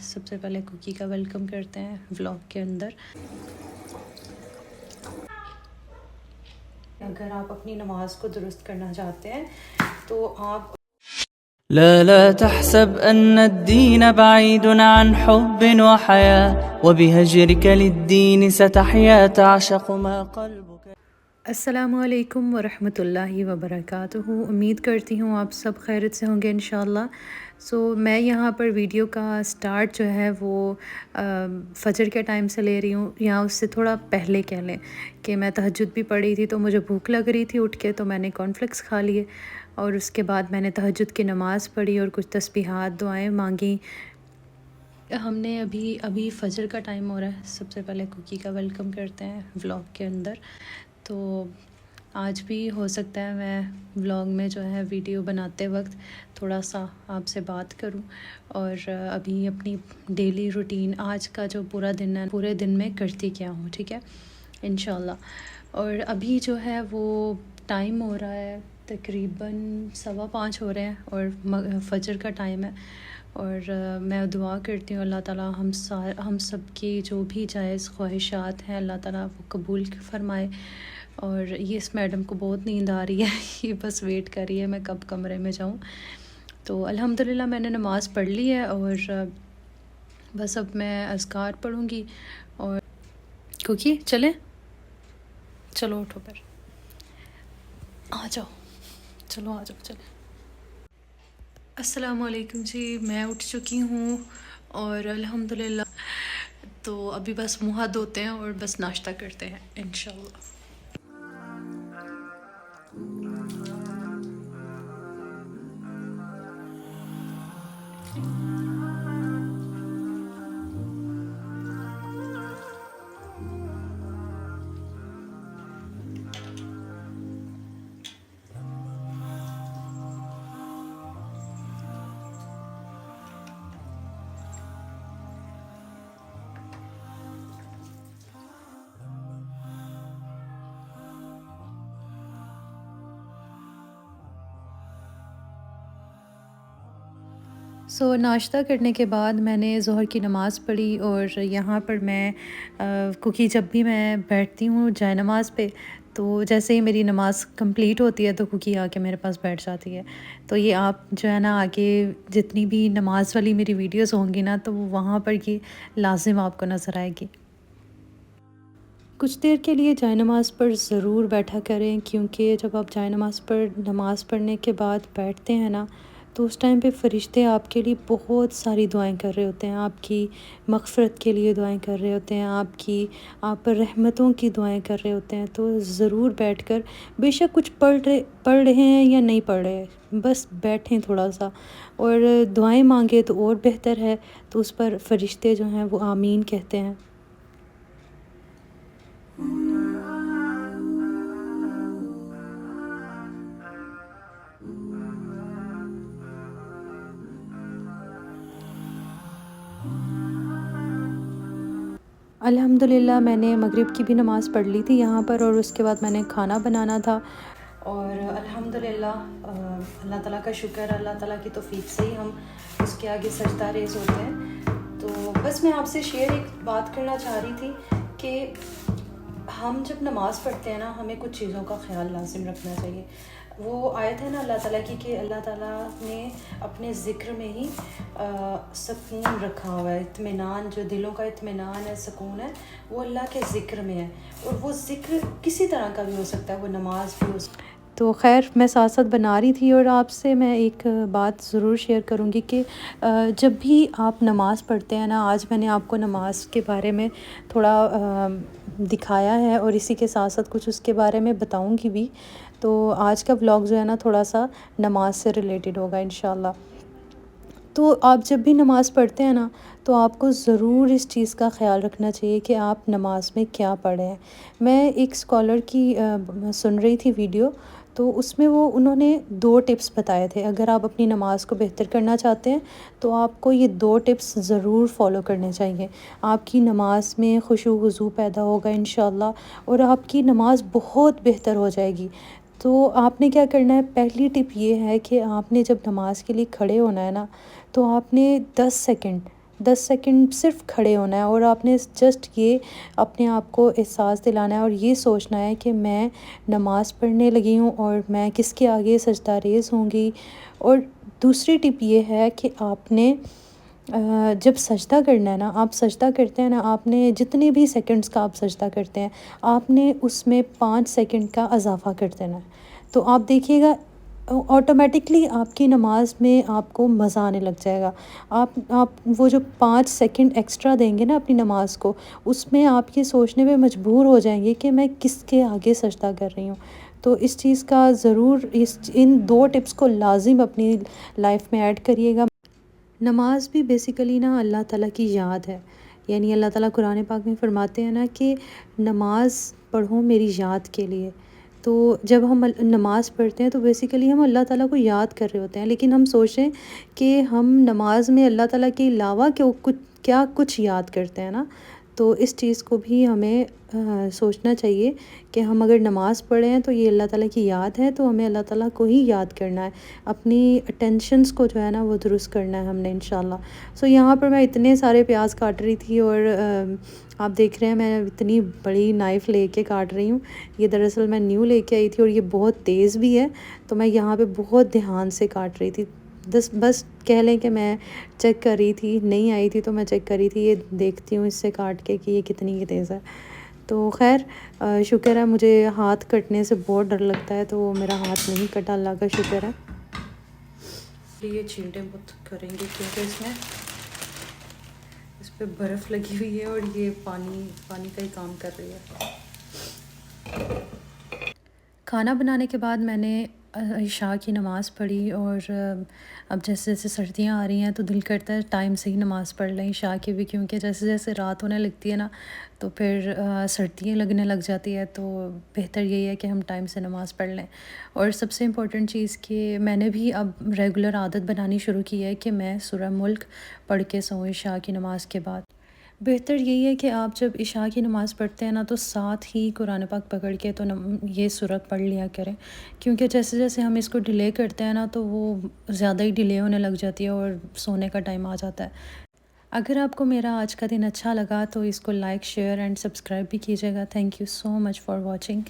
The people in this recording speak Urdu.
سب سے پہلے کوکی کا ویلکم کرتے ہیں ولاگ کے اندر۔ اگر آپ اپنی نماز کو درست کرنا چاہتے ہیں تو آپ لا تحسب أن الدين بعيد عن حب وحياة وبهجرك للدين ستحيا تعشق ما قلبك۔ السلام علیکم ورحمۃ اللہ وبرکاتہ۔ امید کرتی ہوں آپ سب خیریت سے ہوں گے انشاءاللہ۔ میں یہاں پر ویڈیو کا سٹارٹ جو ہے وہ فجر کے ٹائم سے لے رہی ہوں، یا اس سے تھوڑا پہلے کہہ لیں کہ میں تہجد بھی پڑھی تھی تو مجھے بھوک لگ رہی تھی اٹھ کے، تو میں نے کارن فلیکس کھا لیے اور اس کے بعد میں نے تہجد کی نماز پڑھی اور کچھ تسبیحات دعائیں مانگیں۔ ہم نے ابھی فجر کا ٹائم ہو رہا ہے۔ سب سے پہلے کوکی کا ویلکم کرتے ہیں ولاگ کے اندر۔ تو آج بھی ہو سکتا ہے میں ولاگ میں جو ہے ویڈیو بناتے وقت تھوڑا سا آپ سے بات کروں، اور ابھی اپنی ڈیلی روٹین آج کا جو پورا دن ہے پورے دن میں کرتی کیا ہوں، ٹھیک ہے انشاءاللہ۔ اور ابھی جو ہے وہ ٹائم ہو رہا ہے تقریباً 5:15 ہو رہے ہیں اور فجر کا ٹائم ہے، اور میں دعا کرتی ہوں اللہ تعالیٰ ہم سب کی جو بھی جائز خواہشات ہیں اللہ تعالیٰ وہ قبول فرمائے۔ اور یہ اس میڈم کو بہت نیند آ رہی ہے، یہ بس ویٹ کر رہی ہے میں کب کمرے میں جاؤں۔ تو الحمدللہ میں نے نماز پڑھ لی ہے، اور بس اب میں اذکار پڑھوں گی۔ اور کوکی چلیں، چلو اٹھو پھر، آ جاؤ، چلو آ جاؤ چلیں۔ السلام علیکم جی، میں اٹھ چکی ہوں اور الحمدللہ تو ابھی بس منہ ہاتھ دھوتے ہیں اور بس ناشتہ کرتے ہیں انشاءاللہ۔ ناشتہ کرنے کے بعد میں نے ظہر کی نماز پڑھی، اور یہاں پر میں کوکی جب بھی میں بیٹھتی ہوں جائے نماز پہ تو جیسے ہی میری نماز کمپلیٹ ہوتی ہے تو کوکی آ کے میرے پاس بیٹھ جاتی ہے۔ تو یہ آپ جو ہے نا آگے جتنی بھی نماز والی میری ویڈیوز ہوں گی نا تو وہاں پر یہ لازم آپ کو نظر آئے گی۔ کچھ دیر کے لیے جائے نماز پر ضرور بیٹھا کریں، کیونکہ جب آپ جائے نماز پر نماز پڑھنے کے بعد بیٹھتے ہیں نا تو اس ٹائم پہ فرشتے آپ کے لیے بہت ساری دعائیں کر رہے ہوتے ہیں، آپ کی مغفرت کے لیے دعائیں کر رہے ہوتے ہیں، آپ پر رحمتوں کی دعائیں کر رہے ہوتے ہیں۔ تو ضرور بیٹھ کر، بے شک کچھ پڑھ رہے ہیں یا نہیں پڑھ رہے، بس بیٹھیں تھوڑا سا اور دعائیں مانگیں تو اور بہتر ہے، تو اس پر فرشتے جو ہیں وہ آمین کہتے ہیں۔ الحمدللہ میں نے مغرب کی بھی نماز پڑھ لی تھی یہاں پر، اور اس کے بعد میں نے کھانا بنانا تھا، اور الحمدللہ اللہ تعالیٰ کا شکر، اللہ تعالیٰ کی توفیق سے ہی ہم اس کے آگے سجدہ ریز ہوتے ہیں۔ تو بس میں آپ سے ایک بات کرنا چاہ رہی تھی کہ ہم جب نماز پڑھتے ہیں نا ہمیں کچھ چیزوں کا خیال لازم رکھنا چاہیے۔ وہ آیت ہے نا اللہ تعالیٰ کی کہ اللہ تعالیٰ نے اپنے ذکر میں ہی سکون رکھا ہوا ہے، اطمینان، جو دلوں کا اطمینان ہے، سکون ہے، وہ اللہ کے ذکر میں ہے، اور وہ ذکر کسی طرح کا بھی ہو سکتا ہے، وہ نماز بھی ہو سکتا ہے۔ تو خیر میں ساتھ ساتھ بنا رہی تھی، اور آپ سے میں ایک بات ضرور شیئر کروں گی کہ جب بھی آپ نماز پڑھتے ہیں نا، آج میں نے آپ کو نماز کے بارے میں تھوڑا دکھایا ہے اور اسی کے ساتھ ساتھ کچھ اس کے بارے میں بتاؤں گی بھی، تو آج کا ولاگ جو ہے نا تھوڑا سا نماز سے ریلیٹڈ ہوگا انشاءاللہ۔ تو آپ جب بھی نماز پڑھتے ہیں نا تو آپ کو ضرور اس چیز کا خیال رکھنا چاہیے کہ آپ نماز میں کیا پڑھیں ہیں۔ میں ایک اسکالر کی سن رہی تھی ویڈیو، تو اس میں انہوں نے 2 ٹپس بتائے تھے۔ اگر آپ اپنی نماز کو بہتر کرنا چاہتے ہیں تو آپ کو یہ 2 ٹپس ضرور فالو کرنے چاہیے، آپ کی نماز میں خشوع و خضوع پیدا ہوگا انشاءاللہ، اور آپ کی نماز بہت بہتر ہو جائے گی۔ تو آپ نے کیا کرنا ہے، پہلی ٹپ یہ ہے کہ آپ نے جب نماز کے لیے کھڑے ہونا ہے نا تو آپ نے 10 سیکنڈ 10 سیکنڈ صرف کھڑے ہونا ہے، اور آپ نے جسٹ یہ اپنے آپ کو احساس دلانا ہے اور یہ سوچنا ہے کہ میں نماز پڑھنے لگی ہوں اور میں کس کے آگے سجدہ ریز ہوں گی۔ اور دوسری ٹپ یہ ہے کہ آپ نے جب سجدہ کرنا ہے نا، آپ سجدہ کرتے ہیں نا، آپ نے جتنے بھی سیکنڈز کا آپ سجدہ کرتے ہیں، آپ نے اس میں 5 سیکنڈ کا اضافہ کر دینا ہے۔ تو آپ دیکھیے گا آٹومیٹکلی آپ کی نماز میں آپ کو مزہ آنے لگ جائے گا۔ آپ وہ جو 5 سیکنڈ ایکسٹرا دیں گے نا اپنی نماز کو، اس میں آپ یہ سوچنے پہ مجبور ہو جائیں گے کہ میں کس کے آگے سجدہ کر رہی ہوں۔ تو اس چیز کا ضرور ان 2 ٹپس کو لازم اپنی لائف میں ایڈ کریے گا۔ نماز بھی بیسیکلی نا اللہ تعالیٰ کی یاد ہے، یعنی اللہ تعالیٰ قرآن پاک میں فرماتے ہیں نا کہ نماز پڑھو میری یاد کے لیے۔ تو جب ہم نماز پڑھتے ہیں تو بیسیکلی ہم اللہ تعالیٰ کو یاد کر رہے ہوتے ہیں، لیکن ہم سوچیں کہ ہم نماز میں اللہ تعالیٰ کے علاوہ کیا کچھ یاد کرتے ہیں نا۔ تو اس چیز کو بھی ہمیں سوچنا چاہیے کہ ہم اگر نماز پڑھیں ہیں تو یہ اللہ تعالیٰ کی یاد ہے، تو ہمیں اللہ تعالیٰ کو ہی یاد کرنا ہے، اپنی اٹینشنس کو جو ہے نا وہ درست کرنا ہے ہم نے انشاءاللہ۔ سو یہاں پر میں اتنے سارے پیاز کاٹ رہی تھی، اور آپ دیکھ رہے ہیں میں اتنی بڑی نائف لے کے کاٹ رہی ہوں۔ یہ دراصل میں نیو لے کے آئی تھی اور یہ بہت تیز بھی ہے، تو میں یہاں پہ بہت دھیان سے کاٹ رہی تھی۔ بس کہہ لیں کہ میں چیک کر رہی تھی، نہیں آئی تھی تو میں چیک کر رہی تھی، یہ دیکھتی ہوں اس سے کاٹ کے کہ یہ کتنی تیز ہے۔ تو خیر شکر ہے، مجھے ہاتھ کٹنے سے بہت ڈر لگتا ہے، تو میرا ہاتھ نہیں کٹا، اللہ کا شکر ہے۔ یہ چھینٹیں بہت کریں گے کیونکہ اس پہ برف لگی ہوئی ہے اور یہ پانی کا ہی کام کر رہی ہے۔ کھانا بنانے کے بعد میں نے عشاء کی نماز پڑھی، اور اب جیسے جیسے سردیاں آ رہی ہیں تو دل کرتا ہے ٹائم سے ہی نماز پڑھ لیں عشاء کی بھی، کیونکہ جیسے جیسے رات ہونے لگتی ہے نا تو پھر سردیاں لگنے لگ جاتی ہے، تو بہتر یہی ہے کہ ہم ٹائم سے نماز پڑھ لیں۔ اور سب سے امپورٹنٹ چیز کہ میں نے بھی اب ریگولر عادت بنانی شروع کی ہے کہ میں سورہ ملک پڑھ کے سوؤں عشاء کی نماز کے بعد۔ بہتر یہی ہے کہ آپ جب عشاء کی نماز پڑھتے ہیں نا تو ساتھ ہی قرآن پاک پکڑ کے تو یہ سورت پڑھ لیا کریں، کیونکہ جیسے جیسے ہم اس کو ڈیلے کرتے ہیں نا تو وہ زیادہ ہی ڈیلے ہونے لگ جاتی ہے اور سونے کا ٹائم آ جاتا ہے۔ اگر آپ کو میرا آج کا دن اچھا لگا تو اس کو لائک، شیئر اینڈ سبسکرائب بھی کیجیے گا۔ Thank you so much for watching.